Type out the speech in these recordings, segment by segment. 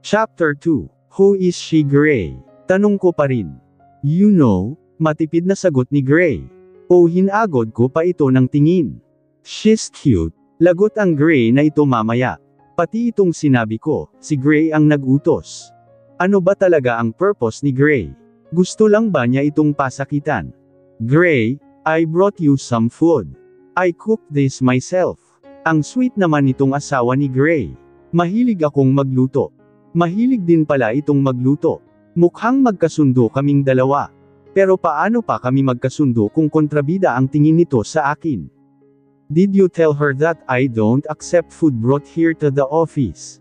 Chapter 2. Who is she, Gray? Tanong ko pa rin. You know, matipid na sagot ni Gray. O hinagod ko pa ito ng tingin. She's cute. Lagot ang Gray na ito mamaya. Pati itong sinabi ko, si Gray ang nag-utos. Ano ba talaga ang purpose ni Gray? Gusto lang ba niya itong pasakitan? Gray, I brought you some food. I cooked this myself. Ang sweet naman itong asawa ni Gray. Mahilig akong magluto. Mahilig din pala itong magluto. Mukhang magkasundo kaming dalawa. Pero paano pa kami magkasundo kung kontrabida ang tingin nito sa akin? Did you tell her that I don't accept food brought here to the office?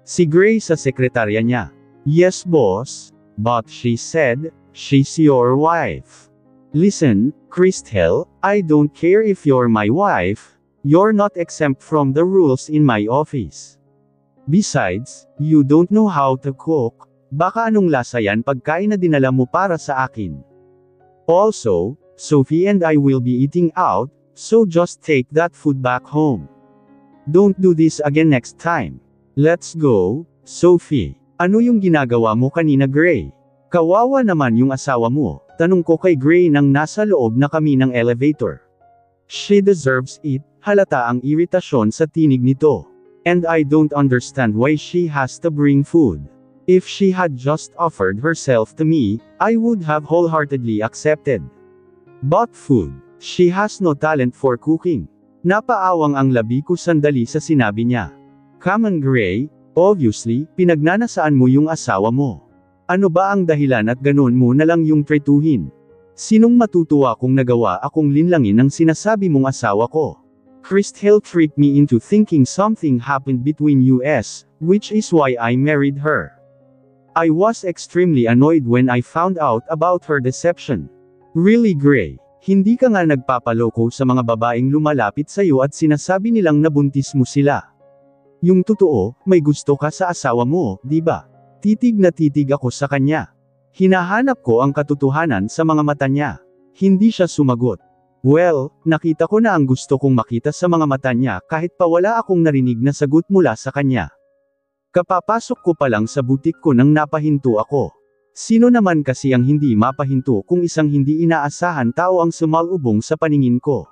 Si Gray sa sekretarya niya. Yes boss, but she said, she's your wife. Listen, Christel, I don't care if you're my wife, you're not exempt from the rules in my office. Besides, you don't know how to cook, baka anong lasa yan pagkain na dinala mo para sa akin. Also, Sophie and I will be eating out, so just take that food back home. Don't do this again next time. Let's go, Sophie. Ano yung ginagawa mo kanina, Gray? Kawawa naman yung asawa mo, tanong ko kay Gray nang nasa loob na kami ng elevator. She deserves it, halata ang iritasyon sa tinig nito. And I don't understand why she has to bring food. If she had just offered herself to me, I would have wholeheartedly accepted. But food, she has no talent for cooking. Napaawang ang labi ko sandali sa sinabi niya. Come on, Gray, obviously, pinagnanasaan mo yung asawa mo. Ano ba ang dahilan at ganun mo na lang yung tretuhin? Sinong matutuwa kung nagawa akong linlangin ng sinasabi mong asawa ko? Christel tricked me into thinking something happened between us, which is why I married her. I was extremely annoyed when I found out about her deception. Really, Gray, hindi ka nga nagpapaloko sa mga babaeng lumalapit sa'yo at sinasabi nilang nabuntis mo sila. Yung totoo, may gusto ka sa asawa mo, di ba? Titig na titig ako sa kanya. Hinahanap ko ang katotohanan sa mga mata niya. Hindi siya sumagot. Well, nakita ko na ang gusto kong makita sa mga mata niya kahit pa wala akong narinig na sagot mula sa kanya. Kapapasok ko pa lang sa butik ko nang napahinto ako. Sino naman kasi ang hindi mapahinto kung isang hindi inaasahan tao ang sumalubong sa paningin ko?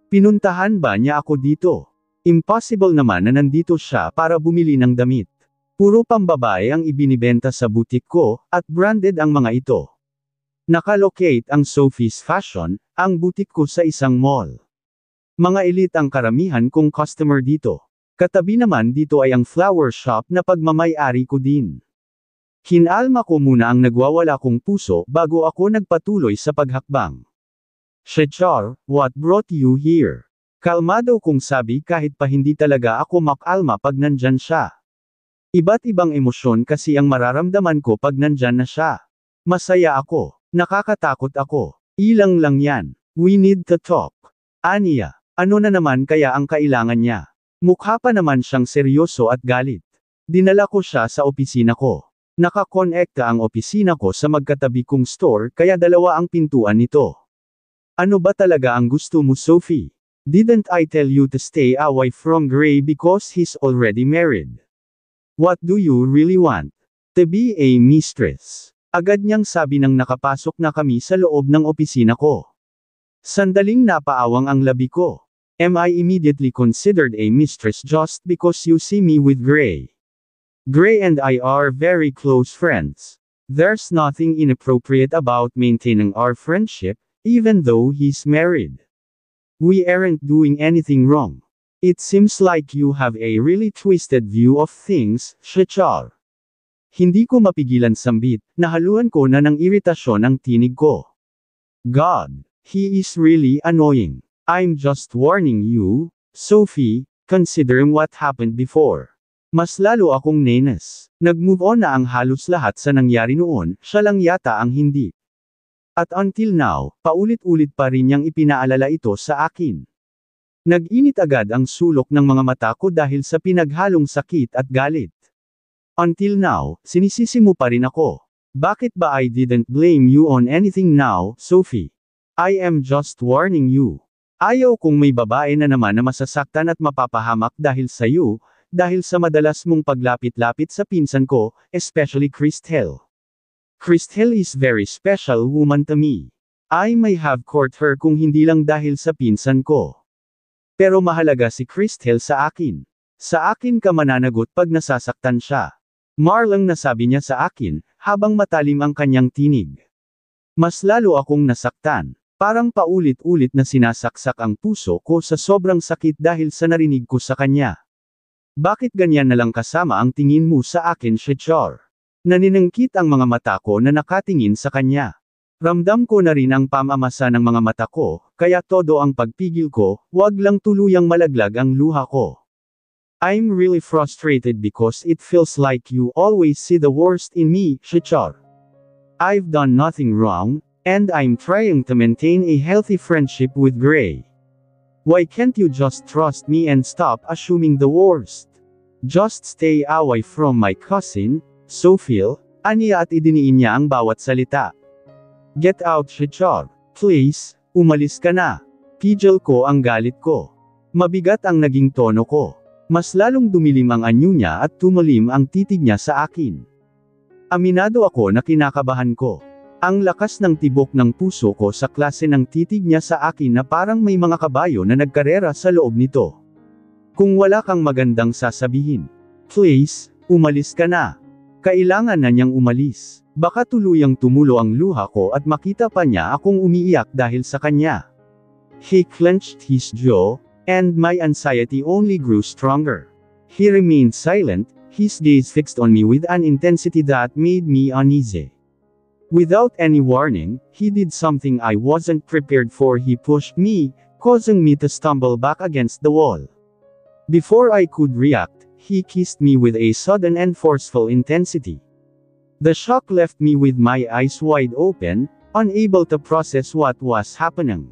Pinuntahan ba niya ako dito? Impossible naman na nandito siya para bumili ng damit. Puro pambabae ang ibinibenta sa butik ko, at branded ang mga ito. Nakalocate ang Sophie's Fashion, ang butik ko sa isang mall. Mga elite ang karamihan kong customer dito. Katabi naman dito ay ang flower shop na pagmamay-ari ko din. Hinalma ko muna ang nagwawala kong puso bago ako nagpatuloy sa paghakbang. Shechar, what brought you here? Kalmado kong sabi kahit pa hindi talaga ako makalma pag nandyan siya. Iba't ibang emosyon kasi ang mararamdaman ko pag nandyan na siya. Masaya ako. Nakakatakot ako. Ilang lang yan. We need to talk. Aniya, ano na naman kaya ang kailangan niya? Mukha pa naman siyang seryoso at galit. Dinala ko siya sa opisina ko. Nakakonekta ang opisina ko sa magkatabi kong store kaya dalawa ang pintuan nito. Ano ba talaga ang gusto mo, Sophie? Didn't I tell you to stay away from Gray because he's already married? What do you really want? To be a mistress. Agad niyang sabi nang nakapasok na kami sa loob ng opisina ko. Sandaling napaawang ang labi ko. Am I immediately considered a mistress just because you see me with Gray? Gray and I are very close friends. There's nothing inappropriate about maintaining our friendship, even though he's married. We aren't doing anything wrong. It seems like you have a really twisted view of things, Shechar. Hindi ko mapigilan sambit, nahaluan ko na ng iritasyon ang tinig ko. God, he is really annoying. I'm just warning you, Sophie, considering what happened before. Mas lalo akong nenes. Nag-move on na ang halos lahat sa nangyari noon, siya lang yata ang hindi. At until now, paulit-ulit pa rin niyang ipinaalala ito sa akin. Nag-init agad ang sulok ng mga mata ko dahil sa pinaghalong sakit at galit. Until now, sinisisi mo pa rin ako. Bakit ba I didn't blame you on anything now, Sophie? I am just warning you. Ayaw kung may babae na naman na masasaktan at mapapahamak dahil sa iyo, dahil sa madalas mong paglapit-lapit sa pinsan ko, especially Christelle. Christelle is very special woman to me. I may have court her kung hindi lang dahil sa pinsan ko. Pero mahalaga si Christelle sa akin. Sa akin ka mananagot pag nasasaktan siya. Marlang nasabi niya sa akin, habang matalim ang kanyang tinig. Mas lalo akong nasaktan. Parang paulit-ulit na sinasaksak ang puso ko sa sobrang sakit dahil sa narinig ko sa kanya. Bakit ganyan na lang kasama ang tingin mo sa akin, Shechar? Naninangkit ang mga mata ko na nakatingin sa kanya. Ramdam ko na rin ang pamamasa ng mga mata ko, kaya todo ang pagpigil ko, wag lang tuluyang malaglag ang luha ko. I'm really frustrated because it feels like you always see the worst in me, Shechar. I've done nothing wrong, and I'm trying to maintain a healthy friendship with Gray. Why can't you just trust me and stop assuming the worst? Just stay away from my cousin, Sophie, aniya at idiniin niya ang bawat salita. Get out, Shechar. Please, umalis ka na. Pidgel ko ang galit ko. Mabigat ang naging tono ko. Mas lalong dumilim ang anyo niya at tumalim ang titig niya sa akin. Aminado ako na kinakabahan ko. Ang lakas ng tibok ng puso ko sa klase ng titig niya sa akin na parang may mga kabayo na nagkarera sa loob nito. Kung wala kang magandang sasabihin, please, umalis ka na. Kailangan na niyang umalis. Baka tuluyang tumulo ang luha ko at makita pa niya akong umiiyak dahil sa kanya. He clenched his jaw, and my anxiety only grew stronger. He remained silent, his gaze fixed on me with an intensity that made me uneasy. Without any warning, he did something I wasn't prepared for. He pushed me, causing me to stumble back against the wall. Before I could react, he kissed me with a sudden and forceful intensity. The shock left me with my eyes wide open, unable to process what was happening.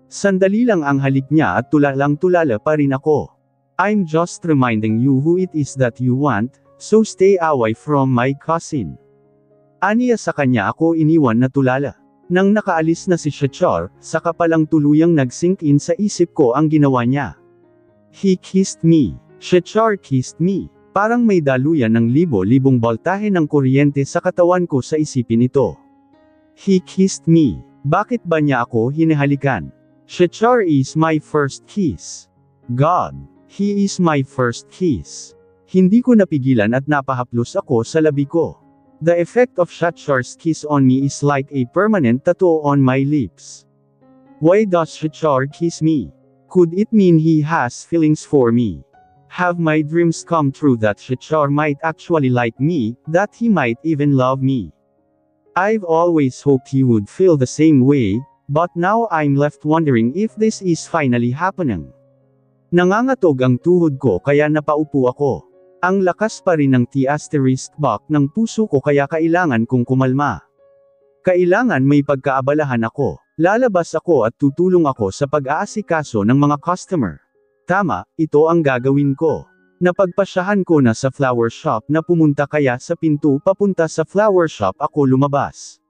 Sandali lang ang halik niya at tulalang-tulala pa rin ako. I'm just reminding you who it is that you want, so stay away from my cousin. Aniya sa kanya ako iniwan na tulala. Nang nakaalis na si Shechar, saka palang tuluyang nag-sink in sa isip ko ang ginawa niya. He kissed me. Shechar kissed me. Parang may daluyan ng libo-libong boltahe ng kuryente sa katawan ko sa isipin ito. He kissed me. Bakit ba niya ako hinihalikan? Shechar is my first kiss. God, he is my first kiss. Hindi ko napigilan at napahaplos ako sa labi ko. The effect of Shechar's kiss on me is like a permanent tattoo on my lips. Why does Shechar kiss me? Could it mean he has feelings for me? Have my dreams come true that Shechar might actually like me, that he might even love me? I've always hoped he would feel the same way, but now I'm left wondering if this is finally happening. Nangangatog ang tuhod ko kaya napaupo ako. Ang lakas pa rin ng T**back ng puso ko kaya kailangan kong kumalma. Kailangan may pagkaabalahan ako. Lalabas ako at tutulong ako sa pag-aasikaso ng mga customer. Tama, ito ang gagawin ko. Napagpasyahan ko na sa flower shop na pumunta kaya sa pinto papunta sa flower shop ako lumabas.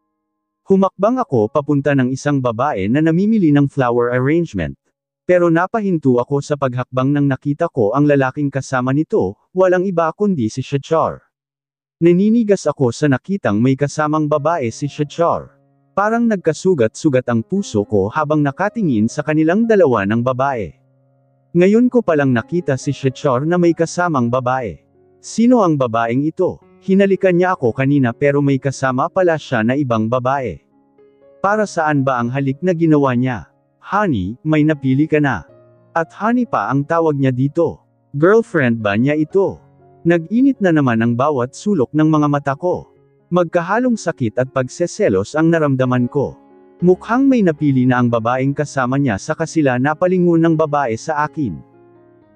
Humakbang ako papunta ng isang babae na namimili ng flower arrangement. Pero napahinto ako sa paghakbang nang nakita ko ang lalaking kasama nito, walang iba kundi si Shechar. Naninigas ako sa nakitang may kasamang babae si Shechar. Parang nagkasugat-sugat ang puso ko habang nakatingin sa kanilang dalawa ng babae. Ngayon ko palang nakita si Shechar na may kasamang babae. Sino ang babaeng ito? Hinalikan niya ako kanina pero may kasama pala siya na ibang babae. Para saan ba ang halik na ginawa niya? Honey, may napili ka na. At honey pa ang tawag niya dito. Girlfriend ba niya ito? Nag-init na naman ang bawat sulok ng mga mata ko. Magkahalong sakit at pagseselos ang naramdaman ko. Mukhang may napili na ang babaeng kasama niya saka sila napalingon ng babae sa akin.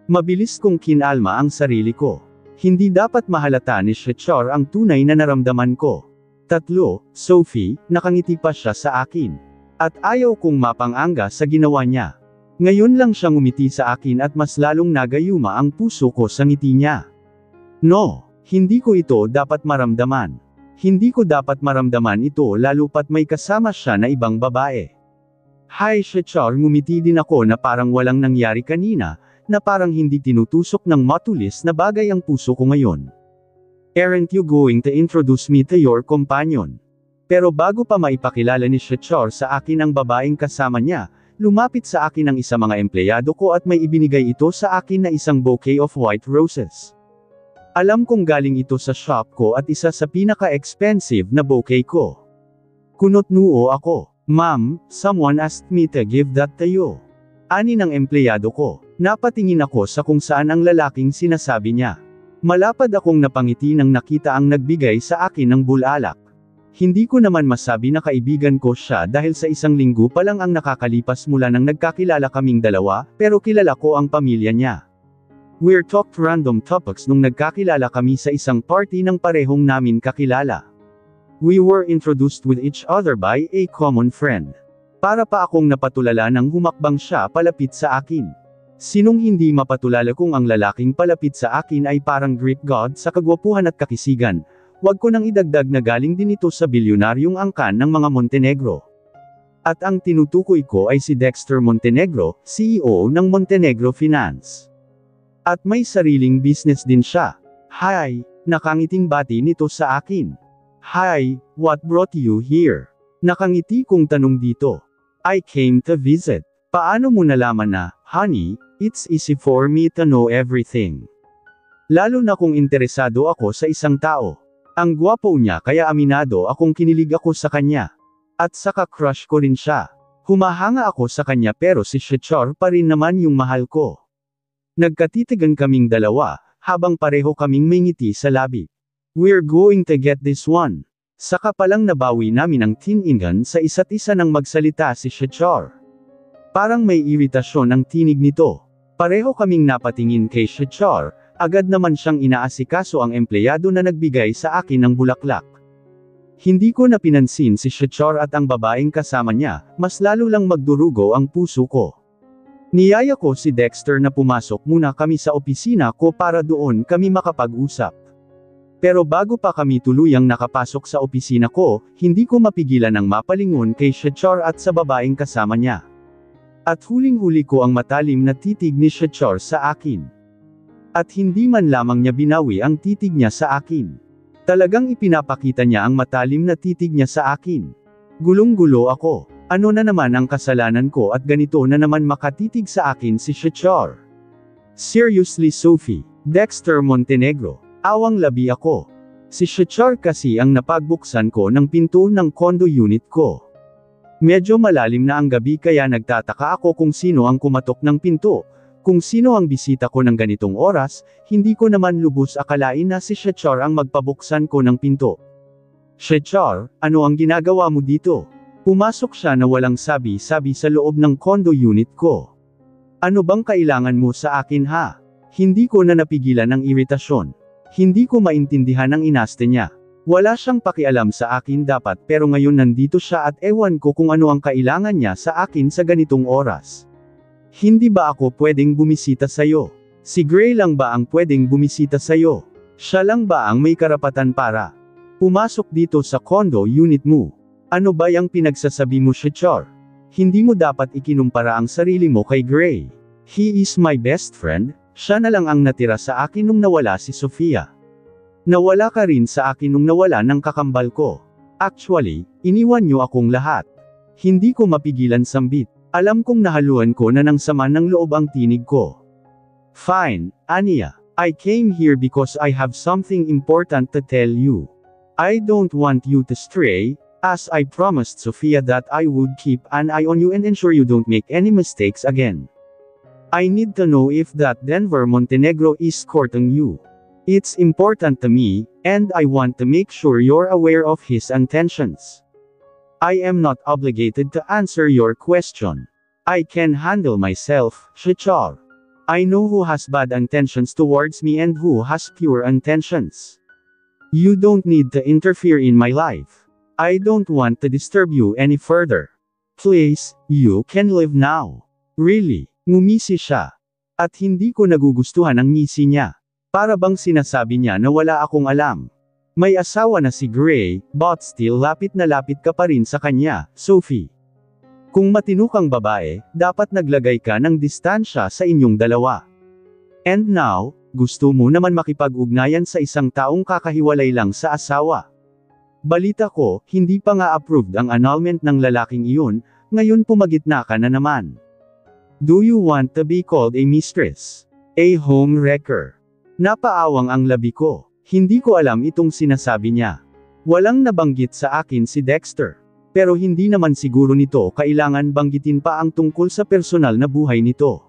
Mabilis kong kinalma ang sarili ko. Hindi dapat mahalata ni Shechar ang tunay na naramdaman ko. 3, Sophie, nakangiti pa siya sa akin. At ayaw kong mapanganga sa ginawa niya. Ngayon lang siyang umiti sa akin at mas lalong nagayuma ang puso ko sa ngiti niya. No, hindi ko ito dapat maramdaman. Hindi ko dapat maramdaman ito lalo pat may kasama siya na ibang babae. Hi Shechar, ngumiti din ako na parang walang nangyari kanina, na parang hindi tinutusok ng matulis na bagay ang puso ko ngayon. Aren't you going to introduce me to your companion? Pero bago pa maipakilala ni Shechar sa akin ang babaeng kasama niya, lumapit sa akin ang isang mga empleyado ko at may ibinigay ito sa akin na isang bouquet of white roses. Alam kong galing ito sa shop ko at isa sa pinaka-expensive na bouquet ko. Kunot-noo ako. Ma'am, someone asked me to give that to you. Ani ng empleyado ko. Napatingin ako sa kung saan ang lalaking sinasabi niya. Malapad akong napangiti nang nakita ang nagbigay sa akin ng bulalak. Hindi ko naman masabi na kaibigan ko siya dahil sa isang linggo pa lang ang nakakalipas mula nang nagkakilala kaming dalawa, pero kilala ko ang pamilya niya. We're talked random topics nung nagkakilala kami sa isang party ng parehong namin kakilala. We were introduced with each other by a common friend. Para pa akong napatulala nang humakbang siya palapit sa akin. Sinong hindi mapatulala kung ang lalaking palapit sa akin ay parang Greek god sa kagwapuhan at kakisigan. Huwag ko nang idagdag na galing din ito sa bilyonaryong angkan ng mga Montenegro. At ang tinutukoy ko ay si Dexter Montenegro, CEO ng Montenegro Finance. At may sariling business din siya. Hi, nakangiting bati nito sa akin. Hi, what brought you here? Nakangiti kong tanong dito. I came to visit. Paano mo nalaman na, honey, it's easy for me to know everything. Lalo na kung interesado ako sa isang tao. Ang gwapo niya kaya aminado akong kinilig ako sa kanya. At saka crush ko rin siya. Humahanga ako sa kanya pero si Shechar pa rin naman yung mahal ko. Nagkatitigan kaming dalawa, habang pareho kaming may ngiti sa labi. We're going to get this one. Saka palang nabawi namin ang tiningan sa isa't isa nang magsalita si Shechar. Parang may iritasyon ang tinig nito. Pareho kaming napatingin kay Shechar. Agad naman siyang inaasikaso ang empleyado na nagbigay sa akin ng bulaklak. Hindi ko na pinansin si Shechar at ang babaeng kasama niya, mas lalo lang magdurugo ang puso ko. Niyaya ko si Dexter na pumasok muna kami sa opisina ko para doon kami makapag-usap. Pero bago pa kami tuluyang nakapasok sa opisina ko, hindi ko mapigilan ang mapalingon kay Shechar at sa babaeng kasama niya. At huling-huli ko ang matalim na titig ni Shechar sa akin. At hindi man lamang niya binawi ang titig niya sa akin. Talagang ipinapakita niya ang matalim na titig niya sa akin. Gulong-gulo ako. Ano na naman ang kasalanan ko at ganito na naman makatitig sa akin si Shechar? Seriously Sophie, Dexter Montenegro, awang labi ako. Si Shechar kasi ang napagbuksan ko ng pinto ng condo unit ko. Medyo malalim na ang gabi kaya nagtataka ako kung sino ang kumatok ng pinto. Kung sino ang bisita ko ng ganitong oras, hindi ko naman lubos akalain na si Shechar ang magpabuksan ko ng pinto. Shechar, ano ang ginagawa mo dito? Pumasok siya na walang sabi-sabi sa loob ng condo unit ko. Ano bang kailangan mo sa akin ha? Hindi ko na napigilan ang iritasyon. Hindi ko maintindihan ang inaste niya. Wala siyang pakialam sa akin dapat pero ngayon nandito siya at ewan ko kung ano ang kailangan niya sa akin sa ganitong oras. Hindi ba ako pwedeng bumisita sa'yo? Si Gray lang ba ang pwedeng bumisita sa'yo? Siya lang ba ang may karapatan para pumasok dito sa condo unit mo? Ano ba yung pinagsasabi mo Shechar? Hindi mo dapat ikinumpara ang sarili mo kay Gray. He is my best friend, siya na lang ang natira sa akin nung nawala si Sofia. Nawala ka rin sa akin nung nawala ng kakambal ko. Actually, iniwan niyo akong lahat. Hindi ko mapigilan sambit. Alam kong nahaluan ko na ng sama ng loob ang tinig ko. Fine, Anya. I came here because I have something important to tell you. I don't want you to stray, as I promised Sofia that I would keep an eye on you and ensure you don't make any mistakes again. I need to know if that Denver Montenegro is courting you. It's important to me, and I want to make sure you're aware of his intentions. I am not obligated to answer your question. I can handle myself, Shechar. I know who has bad intentions towards me and who has pure intentions. You don't need to interfere in my life. I don't want to disturb you any further. Please, you can leave now. Really, ngumisi siya. At hindi ko nagugustuhan ang ngisi niya. Para bang sinasabi niya na wala akong alam. May asawa na si Gray, but still lapit na lapit ka pa rin sa kanya, Sophie. Kung matino kang babae, dapat naglagay ka ng distansya sa inyong dalawa. And now, gusto mo naman makipag-ugnayan sa isang taong kakahiwalay lang sa asawa. Balita ko, hindi pa nga approved ang annulment ng lalaking iyon, ngayon pumagitna ka na naman. Do you want to be called a mistress? A home wrecker? Napaawang ang labi ko. Hindi ko alam itong sinasabi niya. Walang nabanggit sa akin si Dexter. Pero hindi naman siguro nito kailangan banggitin pa ang tungkol sa personal na buhay nito.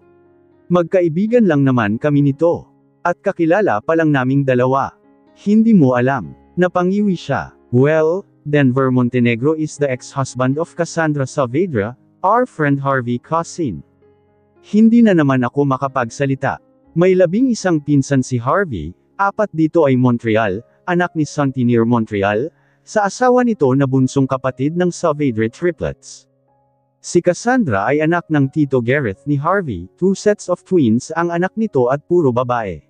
Magkaibigan lang naman kami nito. At kakilala pa lang naming dalawa. Hindi mo alam. Napangiwi siya. Well, Denver Montenegro is the ex-husband of Cassandra Saavedra, our friend Harvey Cousin. Hindi na naman ako makapagsalita. May 11 pinsan si Harvey, 4 dito ay Montreal, anak ni Santinir Montreal, sa asawa nito na bunsong kapatid ng Saavedra triplets. Si Cassandra ay anak ng Tito Gareth ni Harvey, 2 sets of twins ang anak nito at puro babae.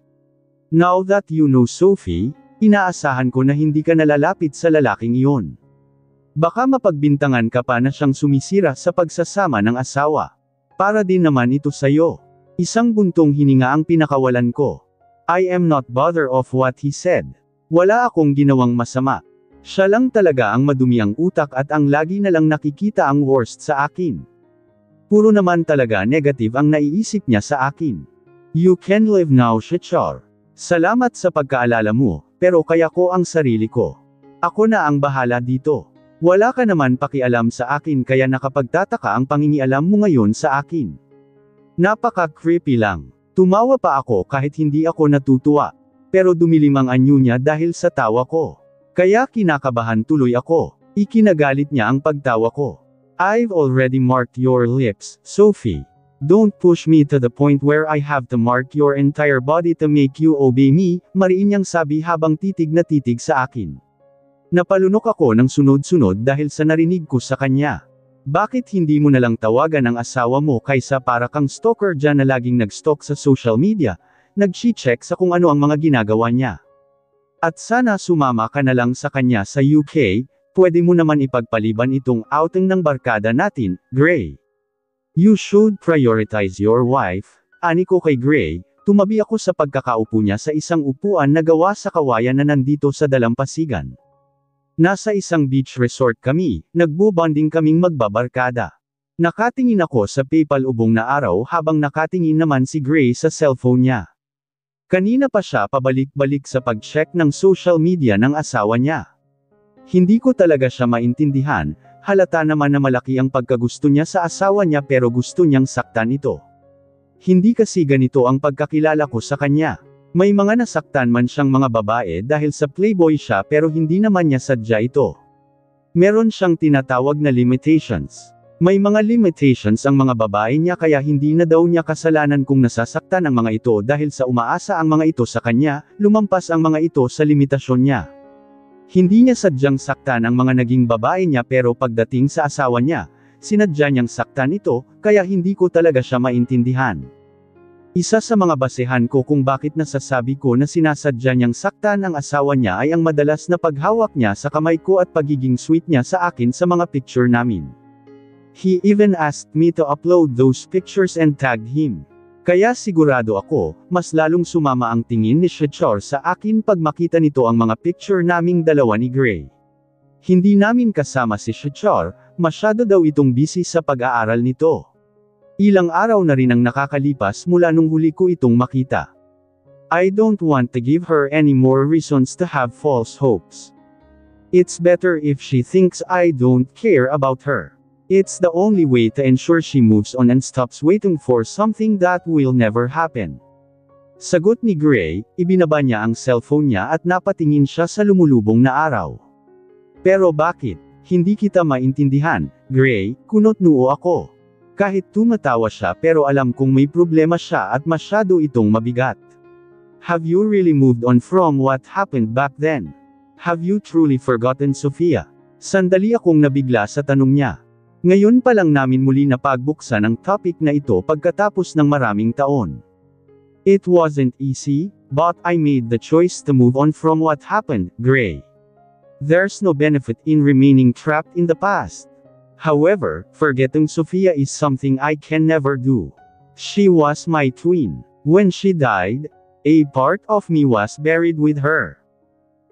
Now that you know Sophie, inaasahan ko na hindi ka nalalapit sa lalaking iyon. Baka mapagbintangan ka pa na siyang sumisira sa pagsasama ng asawa. Para din naman ito sayo. Isang buntong hininga ang pinakawalan ko. I am not bothered of what he said. Wala akong ginawang masama. Siya lang talaga ang madumi ang utak at ang lagi na lang nakikita ang worst sa akin. Puro naman talaga negative ang naiisip niya sa akin. You can live now, Shechar. Salamat sa pagkaalala mo, pero kaya ko ang sarili ko. Ako na ang bahala dito. Wala ka naman pakialam sa akin kaya nakapagtataka ang pangingialam mo ngayon sa akin. Napaka-creepy lang. Tumawa pa ako kahit hindi ako natutuwa. Pero dumilim ang anyo niya dahil sa tawa ko. Kaya kinakabahan tuloy ako. Ikinagalit niya ang pagtawa ko. I've already marked your lips, Sophie. Don't push me to the point where I have to mark your entire body to make you obey me, mariin niyang sabi habang titig na titig sa akin. Napalunok ako ng sunod-sunod dahil sa narinig ko sa kanya. Bakit hindi mo nalang tawagan ang asawa mo kaysa para kang stalker dyan na laging nag-stalk sa social media, nag-check sa kung ano ang mga ginagawa niya. At sana sumama ka na lang sa kanya sa UK, pwede mo naman ipagpaliban itong outing ng barkada natin, Gray. You should prioritize your wife. Ani ko kay Gray, tumabi ako sa pagkakaupo niya sa isang upuan na gawa sa kawayan na nandito sa dalampasigan. Nasa isang beach resort kami, nagbo-bonding kaming magbabarkada. Nakatingin ako sa PayPal ubong na araw habang nakatingin naman si Gray sa cellphone niya. Kanina pa siya pabalik-balik sa pag-check ng social media ng asawa niya. Hindi ko talaga siya maintindihan, halata naman na malaki ang pagkagusto niya sa asawa niya pero gusto niyang saktan ito. Hindi kasi ganito ang pagkakilala ko sa kanya. May mga nasaktan man siyang mga babae dahil sa playboy siya pero hindi naman niya sadya ito. Meron siyang tinatawag na limitations. May mga limitations ang mga babae niya kaya hindi na daw niya kasalanan kung nasasaktan ang mga ito dahil sa umaasa ang mga ito sa kanya, lumampas ang mga ito sa limitasyon niya. Hindi niya sadyang saktan ang mga naging babae niya pero pagdating sa asawa niya, sinadya niyang saktan ito, kaya hindi ko talaga siya maintindihan. Isa sa mga basehan ko kung bakit nasasabi ko na sinasadya niyang saktan ang asawa niya ay ang madalas na paghawak niya sa kamay ko at pagiging sweet niya sa akin sa mga picture namin. He even asked me to upload those pictures and tagged him. Kaya sigurado ako, mas lalong sumama ang tingin ni Shechar sa akin pag makita nito ang mga picture naming dalawa ni Gray. Hindi namin kasama si Shechar, masyado daw itong busy sa pag-aaral nito. Ilang araw na rin ang nakakalipas mula nung huli ko itong makita. I don't want to give her any more reasons to have false hopes. It's better if she thinks I don't care about her. It's the only way to ensure she moves on and stops waiting for something that will never happen. Sagot ni Gray, ibinaba niya ang cellphone niya at napatingin siya sa lumulubong na araw. Pero bakit? Hindi kita maintindihan, Gray, kunot noo ako. Kahit tumatawa siya pero alam kong may problema siya at masyado itong mabigat. Have you really moved on from what happened back then? Have you truly forgotten Sophia? Sandali akong nabigla sa tanong niya. Ngayon pa lang namin muli na pagbuksan ang topic na ito pagkatapos ng maraming taon. It wasn't easy, but I made the choice to move on from what happened, Gray. There's no benefit in remaining trapped in the past. However, forgetting Sophia is something I can never do. She was my twin. When she died, a part of me was buried with her.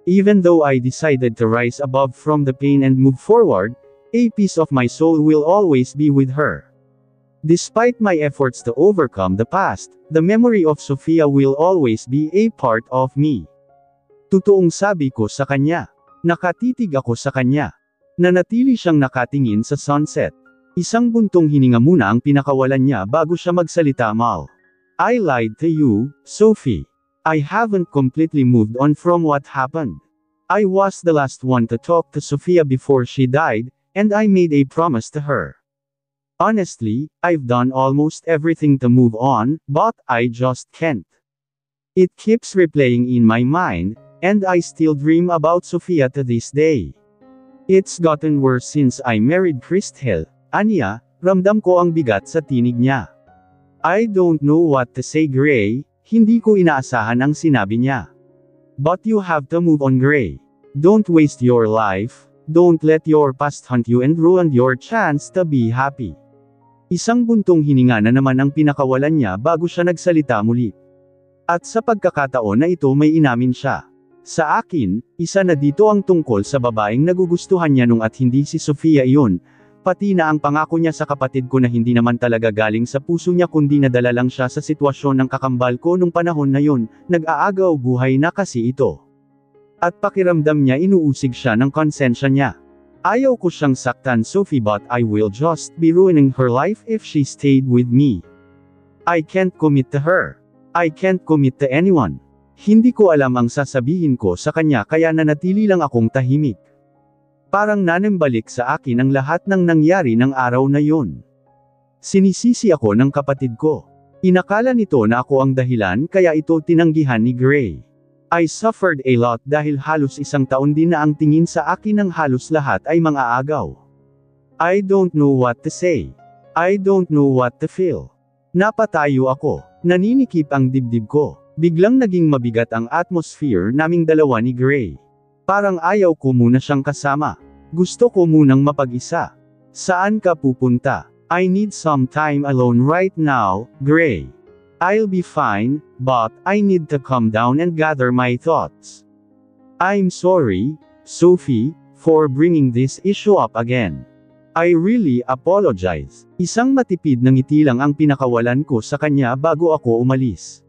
Even though I decided to rise above from the pain and move forward, a piece of my soul will always be with her. Despite my efforts to overcome the past, the memory of Sofia will always be a part of me. Totoong sabi ko sa kanya. Nakatitig ako sa kanya. Nanatili siyang nakatingin sa sunset. Isang buntong hininga muna ang pinakawalan niya bago siya magsalita. Mal. I lied to you, Sophie. I haven't completely moved on from what happened. I was the last one to talk to Sofia before she died, and I made a promise to her. Honestly, I've done almost everything to move on, but I just can't. It keeps replaying in my mind, and I still dream about Sofia to this day. It's gotten worse since I married Christel. Anya, ramdam ko ang bigat sa tinig niya. I don't know what to say, Gray, hindi ko inaasahan ang sinabi niya. But you have to move on, Gray. Don't waste your life, don't let your past haunt you and ruin your chance to be happy. Isang buntong hininga na naman ang pinakawalan niya bago siya nagsalita muli. At sa pagkakataon na ito may inamin siya. Sa akin, isa na dito ang tungkol sa babaeng nagugustuhan niya nung at hindi si Sofia iyon, pati na ang pangako niya sa kapatid ko na hindi naman talaga galing sa puso niya kundi nadala lang siya sa sitwasyon ng kakambal ko nung panahon na yun, nag-aagaw buhay na kasi ito. At pakiramdam niya inuusig siya ng konsensya niya. Ayaw ko siyang saktan, Sophie, but I will just be ruining her life if she stayed with me. I can't commit to her. I can't commit to anyone. Hindi ko alam ang sasabihin ko sa kanya kaya nanatili lang akong tahimik. Parang nanembalik sa akin ang lahat ng nangyari ng araw na yun. Sinisisi ako ng kapatid ko. Inakala nito na ako ang dahilan kaya ito tinanggihan ni Gray. I suffered a lot dahil halos isang taon din na ang tingin sa akin ng halos lahat ay mga agaw. I don't know what to say. I don't know what to feel. Napatayo ako. Naninikip ang dibdib ko. Biglang naging mabigat ang atmosphere naming dalawa ni Gray. Parang ayaw ko muna siyang kasama. Gusto ko munang mapag-isa. Saan ka pupunta? I need some time alone right now, Gray. I'll be fine, but I need to calm down and gather my thoughts. I'm sorry, Sophie, for bringing this issue up again. I really apologize. Isang matipid na ngiti lang ang pinakawalan ko sa kanya bago ako umalis.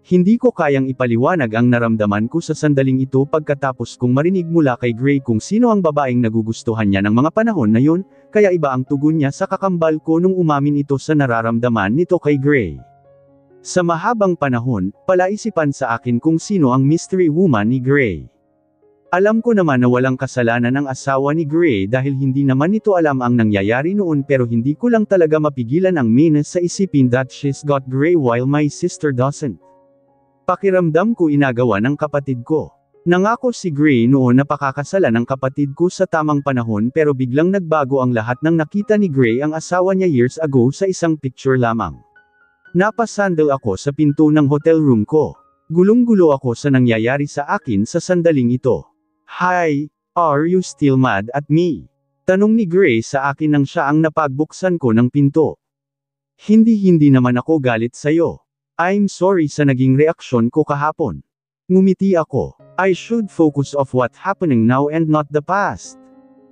Hindi ko kayang ipaliwanag ang naramdaman ko sa sandaling ito pagkatapos kong marinig mula kay Gray kung sino ang babaeng nagugustuhan niya ng mga panahon na yun, kaya iba ang tugon niya sa kakambal ko nung umamin ito sa nararamdaman nito kay Gray. Sa mahabang panahon, palaisipan sa akin kung sino ang mystery woman ni Gray. Alam ko naman na walang kasalanan ang asawa ni Gray dahil hindi naman nito alam ang nangyayari noon pero hindi ko lang talaga mapigilan ang meanness sa isipin that she's got Gray while my sister doesn't. Pakiramdam ko inagawa ng kapatid ko. Nangako si Gray noon na pakakasalan ng kapatid ko sa tamang panahon pero biglang nagbago ang lahat nang nakita ni Gray ang asawa niya years ago sa isang picture lamang. Napasandal ako sa pinto ng hotel room ko. Gulong-gulo ako sa nangyayari sa akin sa sandaling ito. Hi, are you still mad at me? Tanong ni Gray sa akin nang siya ang napagbuksan ko ng pinto. Hindi naman ako galit sa'yo. I'm sorry sa naging reaksyon ko kahapon. Ngumiti ako. I should focus on what's happening now and not the past.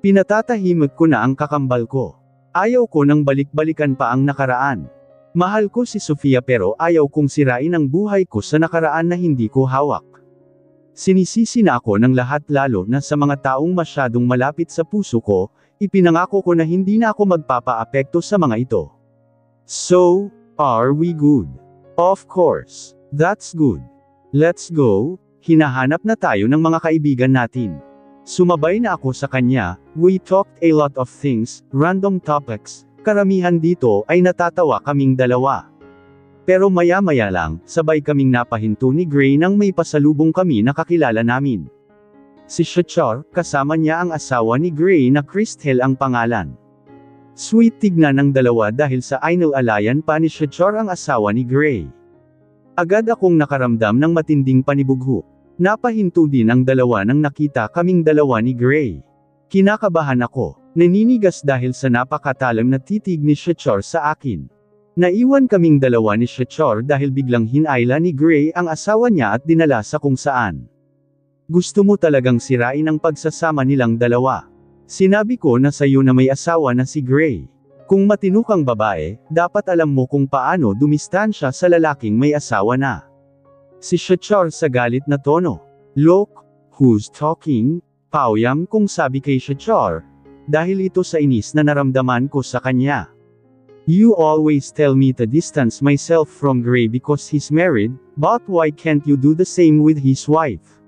Pinatatahimik ko na ang kakambal ko. Ayaw ko nang balik-balikan pa ang nakaraan. Mahal ko si Sofia pero ayaw kong sirain ang buhay ko sa nakaraan na hindi ko hawak. Sinisisi na ako ng lahat lalo na sa mga taong masyadong malapit sa puso ko, ipinangako ko na hindi na ako magpapa-apekto sa mga ito. So, are we good? Of course. That's good. Let's go. Hinahanap na tayo ng mga kaibigan natin. Sumabay na ako sa kanya, we talked a lot of things, random topics, karamihan dito ay natatawa kaming dalawa. Pero maya-maya lang, sabay kaming napahinto ni Gray nang may pasalubong kami na kakilala namin. Si Shachar, kasama niya ang asawa ni Gray na Christel ang pangalan. Sweet tignan ng dalawa dahil sa inilalayan pa ni Shachar ang asawa ni Gray. Agad akong nakaramdam ng matinding panibugho. Napahinto din ang dalawa nang nakita kaming dalawa ni Gray. Kinakabahan ako, naninigas dahil sa napakatalam na titig ni Shachar sa akin. Naiwan kaming dalawa ni Shachar dahil biglang hinayla ni Gray ang asawa niya at dinala sa kung saan. Gusto mo talagang sirain ang pagsasama nilang dalawa. Sinabi ko na sa'yo na may asawa na si Gray. Kung matino kang babae, dapat alam mo kung paano dumistansya sa lalaking may asawa na. Si Shachar sa galit na tono. Look, who's talking? Pauyam kung sabi kay Shachar, dahil ito sa inis na naramdaman ko sa kanya. You always tell me to distance myself from Gray because he's married, but why can't you do the same with his wife?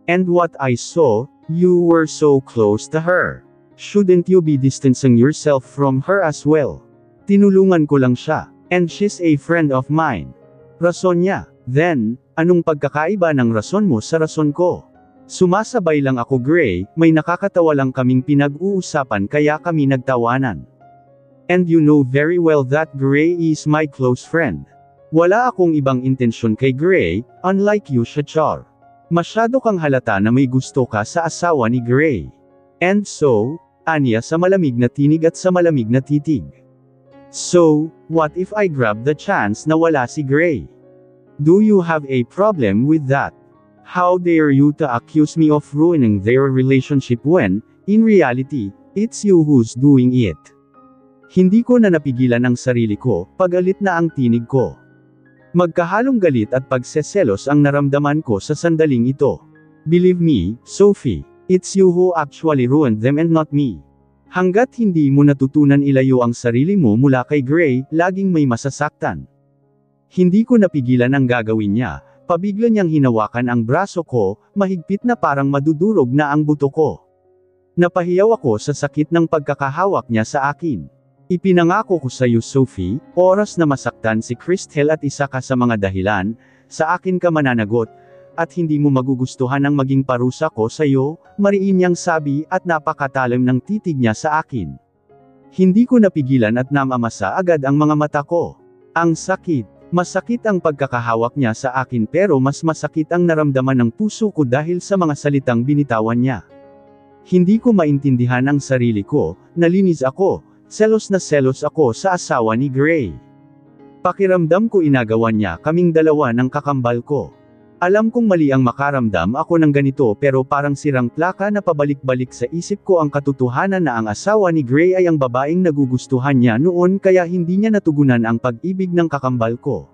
And what I saw, you were so close to her. Shouldn't you be distancing yourself from her as well? Tinulungan ko lang siya, and she's a friend of mine. Rason niya. Then, anong pagkakaiba ng rason mo sa rason ko? Sumasabay lang ako Gray, may nakakatawa lang kaming pinag-uusapan kaya kami nagtawanan. And you know very well that Gray is my close friend. Wala akong ibang intensyon kay Gray, unlike you Shachar. Masyado kang halata na may gusto ka sa asawa ni Gray. And so, aniya sa malamig na tinig at sa malamig na titig. So, what if I grab the chance na wala si Gray? Do you have a problem with that? How dare you to accuse me of ruining their relationship when, in reality, it's you who's doing it? Hindi ko na napigilan ang sarili ko, pagalit na ang tinig ko. Magkahalong galit at pagseselos ang naramdaman ko sa sandaling ito. Believe me, Sophie, it's you who actually ruined them and not me. Hanggat hindi mo natutunan ilayo ang sarili mo mula kay Gray, laging may masasaktan. Hindi ko napigilan ang gagawin niya, pabigla niyang hinawakan ang braso ko, mahigpit na parang madudurog na ang buto ko. Napahiyaw ako sa sakit ng pagkakahawak niya sa akin. Ipinangako ko sa iyo Sophie, oras na masaktan si Christel at isa ka sa mga dahilan, sa akin ka mananagot, at hindi mo magugustuhan ang maging parusa ko sa iyo, mariin niyang sabi at napakatalim ng titig niya sa akin. Hindi ko napigilan at namamasa agad ang mga mata ko. Ang sakit, masakit ang pagkakahawak niya sa akin pero mas masakit ang naramdaman ng puso ko dahil sa mga salitang binitawan niya. Hindi ko maintindihan ang sarili ko, nalinis ako. Selos na selos ako sa asawa ni Gray. Pakiramdam ko inagawan niya kaming dalawa ng kakambal ko. Alam kong mali ang makaramdam ako ng ganito pero parang sirang plaka na pabalik-balik sa isip ko ang katotohanan na ang asawa ni Gray ay ang babaeng nagugustuhan niya noon kaya hindi niya natugunan ang pag-ibig ng kakambal ko.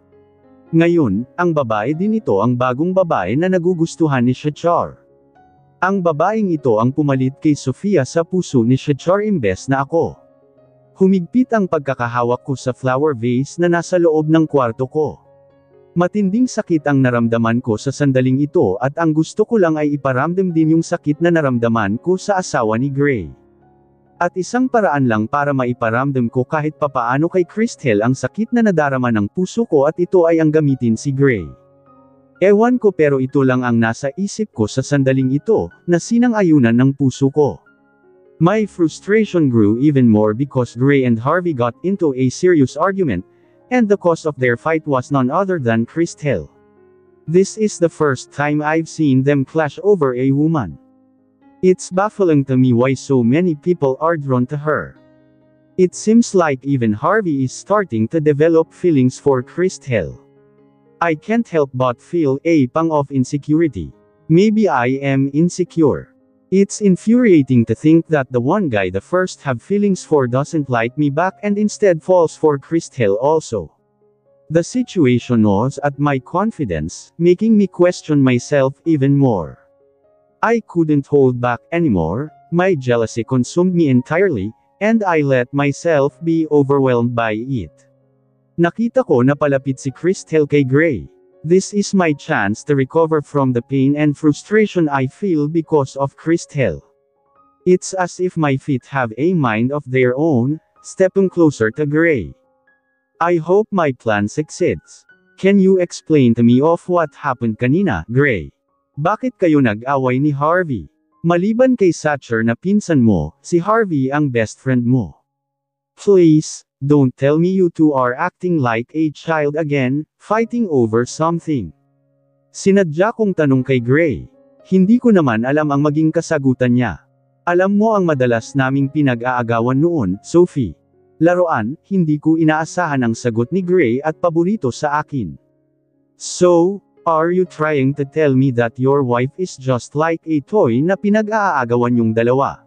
Ngayon, ang babae din ito ang bagong babae na nagugustuhan ni Shachar. Ang babaeng ito ang pumalit kay Sofia sa puso ni Shachar imbes na ako. Humigpit ang pagkakahawak ko sa flower vase na nasa loob ng kwarto ko. Matinding sakit ang naramdaman ko sa sandaling ito at ang gusto ko lang ay iparamdam din yung sakit na naramdaman ko sa asawa ni Gray. At isang paraan lang para maiparamdam ko kahit papaano kay Christel ang sakit na nadarama ng puso ko at ito ay ang gamitin si Gray. Ewan ko pero ito lang ang nasa isip ko sa sandaling ito, na sinang-ayunan ng puso ko. My frustration grew even more because Gray and Harvey got into a serious argument, and the cause of their fight was none other than Christel. This is the first time I've seen them clash over a woman. It's baffling to me why so many people are drawn to her. It seems like even Harvey is starting to develop feelings for Christel. I can't help but feel a pang of insecurity. Maybe I am insecure. It's infuriating to think that the one guy the first have feelings for doesn't like me back and instead falls for Christel also. The situation gnaws at my confidence, making me question myself even more. I couldn't hold back anymore, my jealousy consumed me entirely, and I let myself be overwhelmed by it. Nakita ko na palapit si Christel kay Gray. This is my chance to recover from the pain and frustration I feel because of Christel. It's as if my feet have a mind of their own, stepping closer to Gray. I hope my plan succeeds. Can you explain to me of what happened kanina, Gray? Bakit kayo nag-away ni Harvey? Maliban kay Satcher na pinsan mo, si Harvey ang best friend mo. Please, don't tell me you two are acting like a child again, fighting over something. Sinadya kong tanong kay Gray. Hindi ko naman alam ang maging kasagutan niya. Alam mo ang madalas naming pinag-aagawan noon, Sophie. Laruan, hindi ko inaasahan ang sagot ni Gray at paborito sa akin. So, are you trying to tell me that your wife is just like a toy na pinag-aagawan yung dalawa?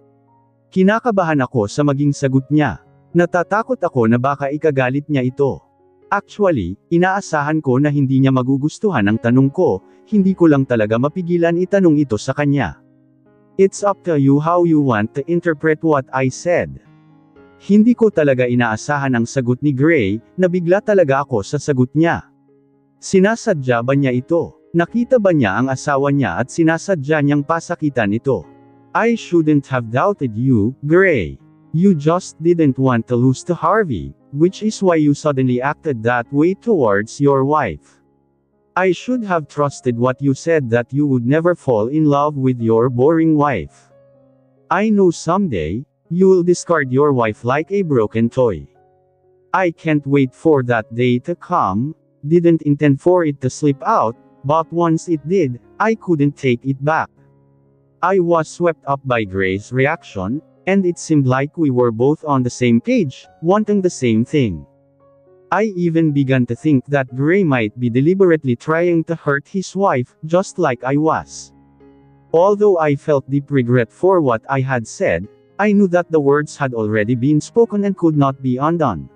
Kinakabahan ako sa maging sagot niya. Natatakot ako na baka ikagalit niya ito. Actually, inaasahan ko na hindi niya magugustuhan ang tanong ko, hindi ko lang talaga mapigilan itanong ito sa kanya. It's up to you how you want to interpret what I said. Hindi ko talaga inaasahan ang sagot ni Gray, nabigla talaga ako sa sagot niya. Sinasadya ba niya ito? Nakita ba niya ang asawa niya at sinasadya niyang pasakitan ito? I shouldn't have doubted you, Gray. You just didn't want to lose to Harvey, which is why you suddenly acted that way towards your wife. I should have trusted what you said that you would never fall in love with your boring wife. I know someday, you'll discard your wife like a broken toy. I can't wait for that day to come, didn't intend for it to slip out, but once it did, I couldn't take it back. I was swept up by Gray's reaction, and it seemed like we were both on the same page, wanting the same thing. I even began to think that Gray might be deliberately trying to hurt his wife, just like I was. Although I felt deep regret for what I had said, I knew that the words had already been spoken and could not be undone.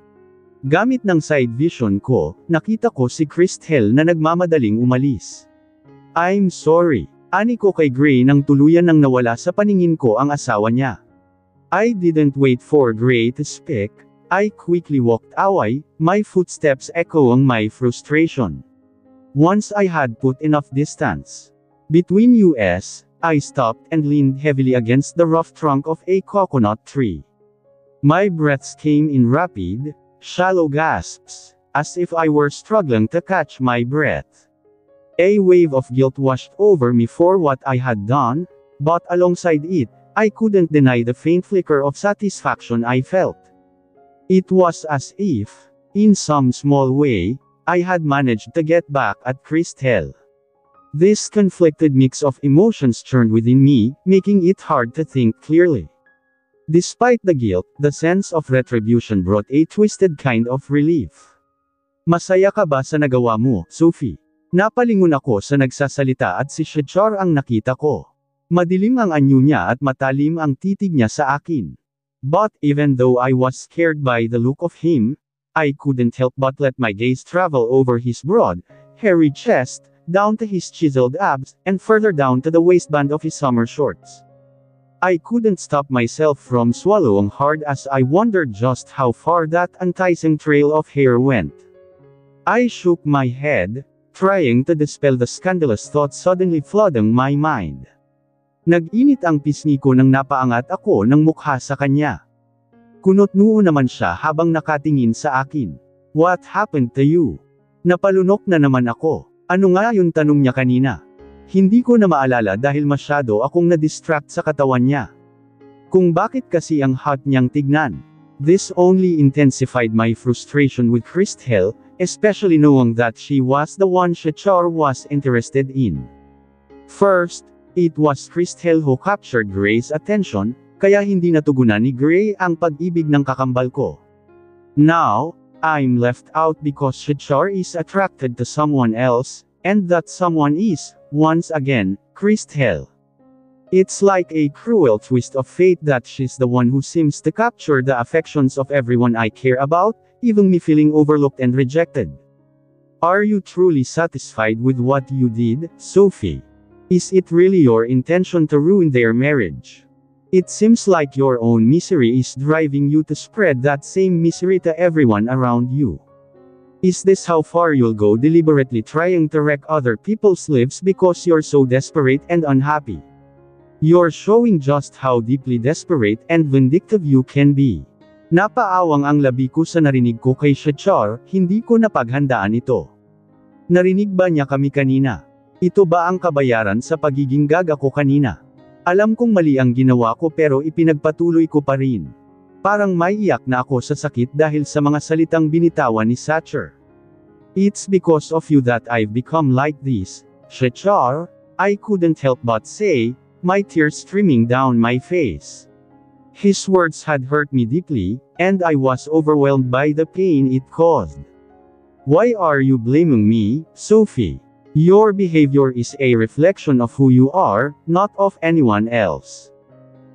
Gamit ng side vision ko, nakita ko si Christelle na nagmamadaling umalis. I'm sorry. Ani ko kay Gray nang tuluyan nang nawala sa paningin ko ang asawa niya. I didn't wait for Gray to speak. I quickly walked away, my footsteps echoing my frustration. Once I had put enough distance between us, I stopped and leaned heavily against the rough trunk of a coconut tree. My breaths came in rapid, shallow gasps, as if I were struggling to catch my breath. A wave of guilt washed over me for what I had done, but alongside it, I couldn't deny the faint flicker of satisfaction I felt. It was as if, in some small way, I had managed to get back at Christelle. This conflicted mix of emotions churned within me, making it hard to think clearly. Despite the guilt, the sense of retribution brought a twisted kind of relief. Masaya ka ba sa nagawa mo, Sophie? Napalingon ako sa nagsasalita at si Shechar ang nakita ko. Madilim ang anyo niya at matalim ang titig niya sa akin. But even though I was scared by the look of him, I couldn't help but let my gaze travel over his broad, hairy chest, down to his chiseled abs, and further down to the waistband of his summer shorts. I couldn't stop myself from swallowing hard as I wondered just how far that enticing trail of hair went. I shook my head, trying to dispel the scandalous thoughts suddenly flooding my mind. Nag-init ang pisngi ko nang napaangat ako ng mukha sa kanya. Kunot-noo naman siya habang nakatingin sa akin. What happened to you? Napalunok na naman ako. Ano nga yung tanong niya kanina? Hindi ko na maalala dahil masyado akong na-distract sa katawan niya. Kung bakit kasi ang hot niyang tignan. This only intensified my frustration with Christelle, especially knowing that she was the one Shechar was interested in. First, it was Christelle who captured Gray's attention, kaya hindi natugunan ni Gray ang pag-ibig ng kakambal ko. Now, I'm left out because Shechar is attracted to someone else, and that someone is, once again, Christelle. It's like a cruel twist of fate that she's the one who seems to capture the affections of everyone I care about, even me feeling overlooked and rejected. Are you truly satisfied with what you did, Sophie? Is it really your intention to ruin their marriage? It seems like your own misery is driving you to spread that same misery to everyone around you. Is this how far you'll go, deliberately trying to wreck other people's lives because you're so desperate and unhappy? You're showing just how deeply desperate and vindictive you can be. Napaawang ang labi ko sa narinig ko kay Shechar, hindi ko napaghandaan ito. Narinig ba niya kami kanina? Ito ba ang kabayaran sa pagiging gaga ko kanina? Alam kong mali ang ginawa ko pero ipinagpatuloy ko pa rin. Parang maiiyak na ako sa sakit dahil sa mga salitang binitawan ni Shechar. It's because of you that I've become like this, Shechar, I couldn't help but say, my tears streaming down my face. His words had hurt me deeply, and I was overwhelmed by the pain it caused. Why are you blaming me, Sophie? Your behavior is a reflection of who you are, not of anyone else.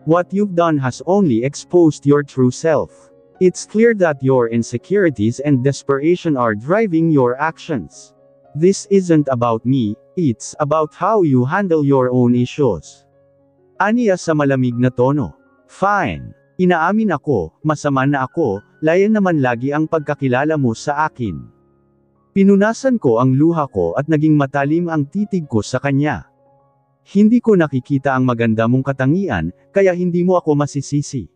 What you've done has only exposed your true self. It's clear that your insecurities and desperation are driving your actions. This isn't about me, it's about how you handle your own issues. Aniya sa malamig na tono. Fine. Inaamin ako, masama na ako, layan naman lagi ang pagkakilala mo sa akin. Pinunasan ko ang luha ko at naging matalim ang titig ko sa kanya. Hindi ko nakikita ang maganda mong katangian, kaya hindi mo ako masisisi.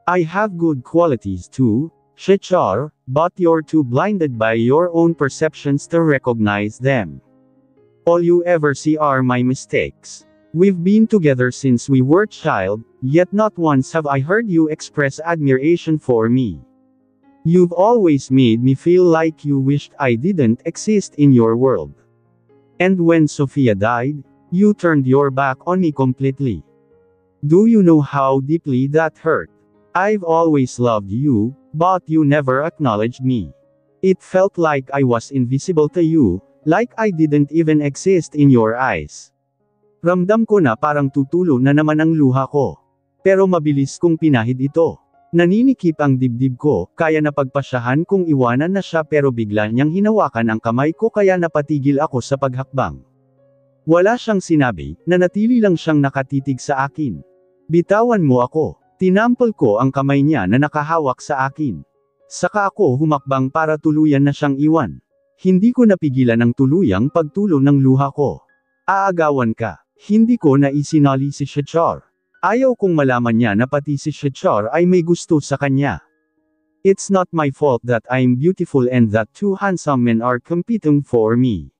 I have good qualities too, Shechar, but you're too blinded by your own perceptions to recognize them. All you ever see are my mistakes. We've been together since we were child, yet not once have I heard you express admiration for me. You've always made me feel like you wished I didn't exist in your world. And when Sophia died, you turned your back on me completely. Do you know how deeply that hurt? I've always loved you, but you never acknowledged me. It felt like I was invisible to you, like I didn't even exist in your eyes. Ramdam ko na parang tutulo na naman ang luha ko. Pero mabilis kong pinahid ito. Naninikip ang dibdib ko, kaya napagpasyahan kong iwanan na siya pero bigla niyang hinawakan ang kamay ko kaya napatigil ako sa paghakbang. Wala siyang sinabi, nanatili lang siyang nakatitig sa akin. Bitawan mo ako. Tinampol ko ang kamay niya na nakahawak sa akin. Saka ako humakbang para tuluyan na siyang iwan. Hindi ko napigilan ang tuluyang pagtulo ng luha ko. Aagawan ka. Hindi ko na isinali si Shechar. Ayaw kong malaman niya na pati si Shechar ay may gusto sa kanya. It's not my fault that I'm beautiful and that two handsome men are competing for me.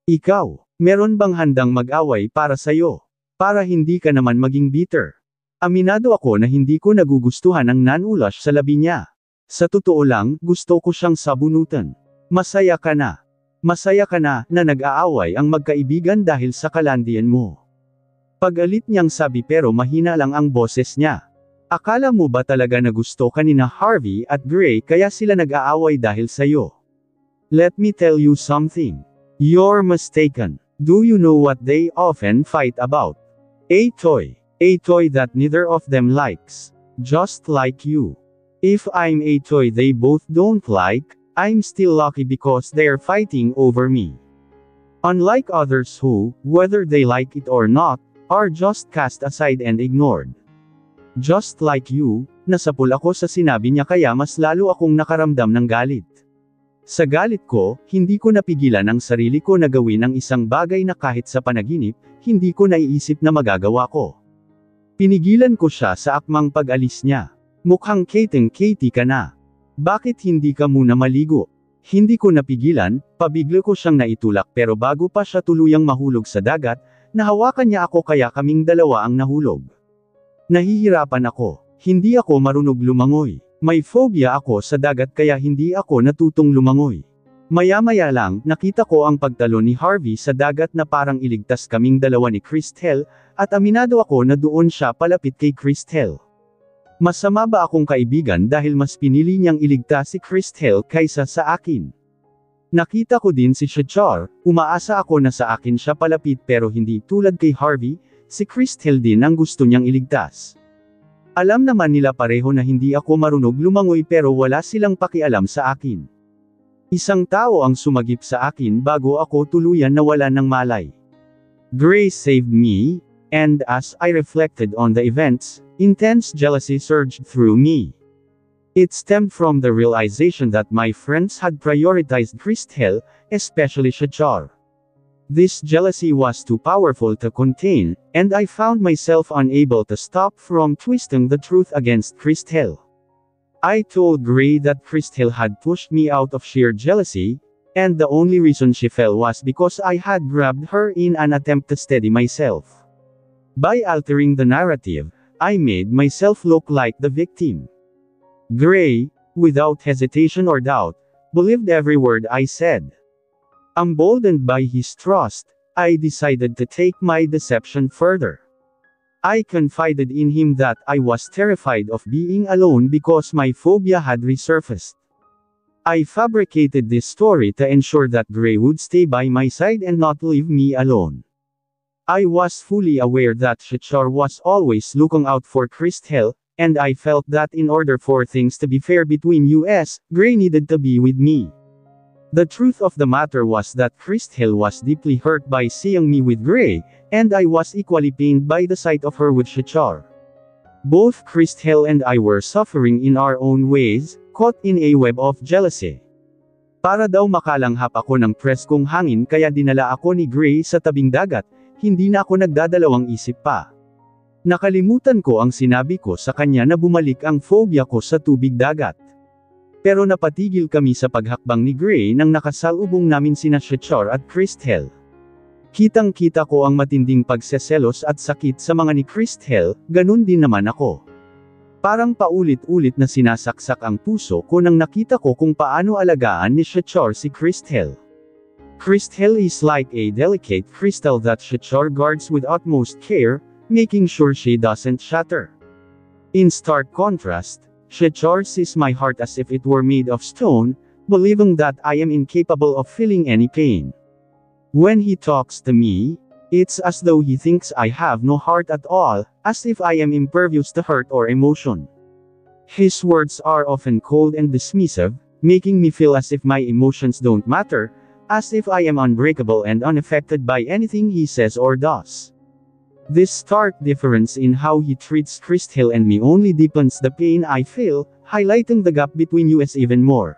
Ikaw, meron bang handang mag-away para sa'yo? Para hindi ka naman maging bitter. Aminado ako na hindi ko nagugustuhan ang nanulash sa labi niya. Sa totoo lang, gusto ko siyang sabunutan. Masaya ka na. Masaya ka na nag-aaway ang magkaibigan dahil sa kalandian mo. Pag-alit niyang sabi pero mahina lang ang boses niya. Akala mo ba talaga na gusto ka ni na Harvey at Gray kaya sila nag-aaway dahil sa'yo? Let me tell you something. You're mistaken. Do you know what they often fight about? A toy. A toy that neither of them likes. Just like you. If I'm a toy they both don't like, I'm still lucky because they're fighting over me. Unlike others who, whether they like it or not, are just cast aside and ignored. Just like you, nasapul ako sa sinabi niya kaya mas lalo akong nakaramdam ng galit. Sa galit ko, hindi ko napigilan ang sarili ko na gawin ang isang bagay na kahit sa panaginip, hindi ko naiisip na magagawa ko. Pinigilan ko siya sa akmang pag-alis niya. Mukhang Katie ka na. Bakit hindi ka muna maligo? Hindi ko napigilan, pabigla ko siyang naitulak pero bago pa siya tuluyang mahulog sa dagat, nahawakan niya ako kaya kaming dalawa ang nahulog. Nahihirapan ako. Hindi ako marunong lumangoy. May phobia ako sa dagat kaya hindi ako natutong lumangoy. Maya-maya lang, nakita ko ang pagtalon ni Harvey sa dagat na parang iligtas kaming dalawa ni Christelle, at aminado ako na doon siya palapit kay Christelle. Masama ba akong kaibigan dahil mas pinili niyang iligtas si Christelle kaysa sa akin? Nakita ko din si Shechar, umaasa ako na sa akin siya palapit pero hindi tulad kay Harvey, si Christelle din ang gusto niyang iligtas. Alam naman nila pareho na hindi ako marunong lumangoy pero wala silang pakialam sa akin. Isang tao ang sumagip sa akin bago ako tuluyan nawalan ng malay. Grace saved me, and as I reflected on the events, intense jealousy surged through me. It stemmed from the realization that my friends had prioritized Christelle, especially Shechar. This jealousy was too powerful to contain, and I found myself unable to stop from twisting the truth against Christelle. I told Gray that Christelle had pushed me out of sheer jealousy, and the only reason she fell was because I had grabbed her in an attempt to steady myself. By altering the narrative, I made myself look like the victim. Gray, without hesitation or doubt, believed every word I said. Emboldened by his trust, I decided to take my deception further. I confided in him that I was terrified of being alone because my phobia had resurfaced. I fabricated this story to ensure that Gray would stay by my side and not leave me alone. I was fully aware that Shachar was always looking out for Christelle, and I felt that in order for things to be fair between us, Gray needed to be with me. The truth of the matter was that Christelle was deeply hurt by seeing me with Gray, and I was equally pained by the sight of her with Shachar. Both Christelle and I were suffering in our own ways, caught in a web of jealousy. Para daw makalanghap ako ng preskong hangin kaya dinala ako ni Gray sa tabing dagat, hindi na ako nagdadalawang isip pa. Nakalimutan ko ang sinabi ko sa kanya na bumalik ang phobia ko sa tubig dagat. Pero napatigil kami sa paghakbang ni Gray nang nakasalubong namin sina Shachar at Christelle. Kitang-kita ko ang matinding pagseselos at sakit sa mga ni Christelle, ganun din naman ako. Parang paulit-ulit na sinasaksak ang puso ko nang nakita ko kung paano alagaan ni Shachar si Christelle. Christelle is like a delicate crystal that Shachar guards with utmost care, making sure she doesn't shatter. In stark contrast, Shachar sees my heart as if it were made of stone, believing that I am incapable of feeling any pain. When he talks to me, it's as though he thinks I have no heart at all, as if I am impervious to hurt or emotion. His words are often cold and dismissive, making me feel as if my emotions don't matter, as if I am unbreakable and unaffected by anything he says or does. This stark difference in how he treats Christelle and me only deepens the pain I feel, highlighting the gap between us even more.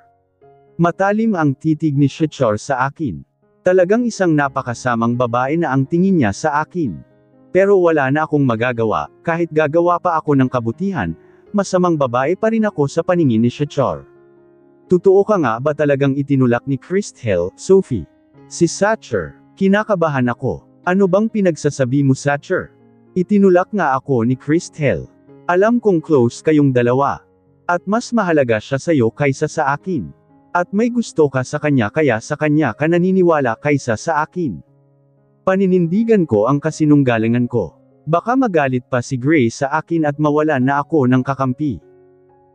Matalim ang titig ni Shachar sa akin. Talagang isang napakasamang babae na ang tingin niya sa akin. Pero wala na akong magagawa, kahit gagawa pa ako ng kabutihan, masamang babae pa rin ako sa paningin ni Shachar. Totoo ka nga ba talagang itinulak ni Christelle, Sophie? Si Shachar, kinakabahan ako. Ano bang pinagsasabi mo, Shachar? Itinulak nga ako ni Christelle. Alam kong close kayong dalawa. At mas mahalaga siya sa'yo kaysa sa akin. At may gusto ka sa kanya kaya sa kanya ka naniniwala kaysa sa akin. Paninindigan ko ang kasinunggalingan ko. Baka magalit pa si Gray sa akin at mawala na ako ng kakampi.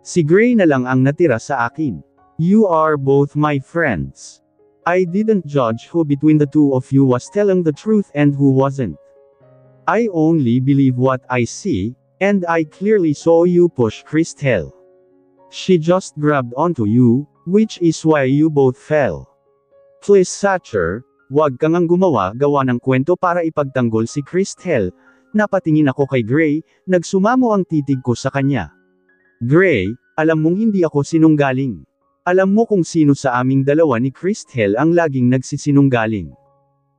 Si Gray na lang ang natira sa akin. You are both my friends. I didn't judge who between the two of you was telling the truth and who wasn't. I only believe what I see, and I clearly saw you push Christelle. She just grabbed onto you, which is why you both fell. Please Shachar, wag kang ang gawa ng kwento para ipagtanggol si Christelle. Napatingin ako kay Gray, nagsumamo ang titig ko sa kanya. Gray, alam mong hindi ako sinunggaling. Alam mo kung sino sa aming dalawa ni Christelle ang laging nagsisinunggaling.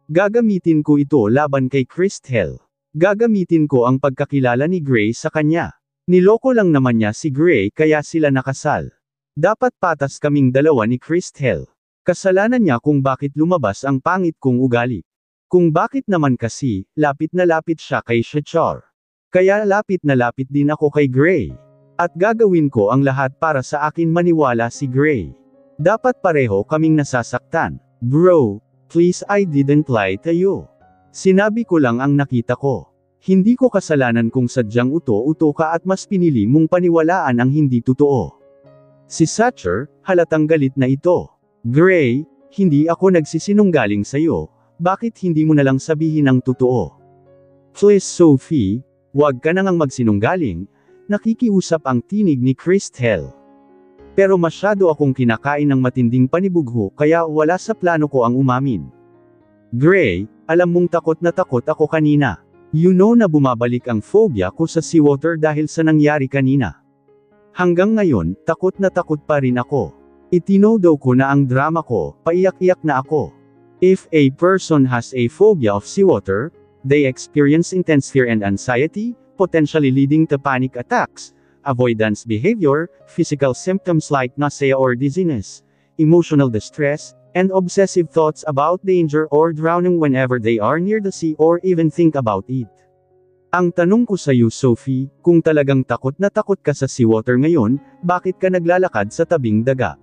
Gagamitin ko ito laban kay Christelle. Gagamitin ko ang pagkakilala ni Gray sa kanya. Niloko lang naman niya si Gray kaya sila nakasal. Dapat patas kaming dalawa ni Christelle. Kasalanan niya kung bakit lumabas ang pangit kong ugali. Kung bakit naman kasi, lapit na lapit siya kay Shachar. Kaya lapit na lapit din ako kay Gray. At gagawin ko ang lahat para sa akin maniwala si Gray. Dapat pareho kaming nasasaktan. Bro, please I didn't lie to you. Sinabi ko lang ang nakita ko. Hindi ko kasalanan kung sadyang uto-uto ka at mas pinili mong paniwalaan ang hindi totoo. Si Shachar, halatang galit na ito. Gray, hindi ako nagsisinunggaling sa'yo, bakit hindi mo nalang sabihin ang totoo? Please Sophie, wag ka nang magsinunggaling. Nakikiusap ang tinig ni Christelle. Pero masyado akong kinakain ng matinding panibugho kaya wala sa plano ko ang umamin. Gray, alam mong takot na takot ako kanina. You know na bumabalik ang phobia ko sa seawater dahil sa nangyari kanina. Hanggang ngayon, takot na takot pa rin ako. Itinodo ko na ang drama ko, paiyak-iyak na ako. If a person has a phobia of seawater, they experience intense fear and anxiety, potentially leading to panic attacks, avoidance behavior, physical symptoms like nausea or dizziness, emotional distress, and obsessive thoughts about danger or drowning whenever they are near the sea or even think about it. Ang tanong ko sa iyo Sophie, kung talagang takot na takot ka sa seawater ngayon, bakit ka naglalakad sa tabing daga?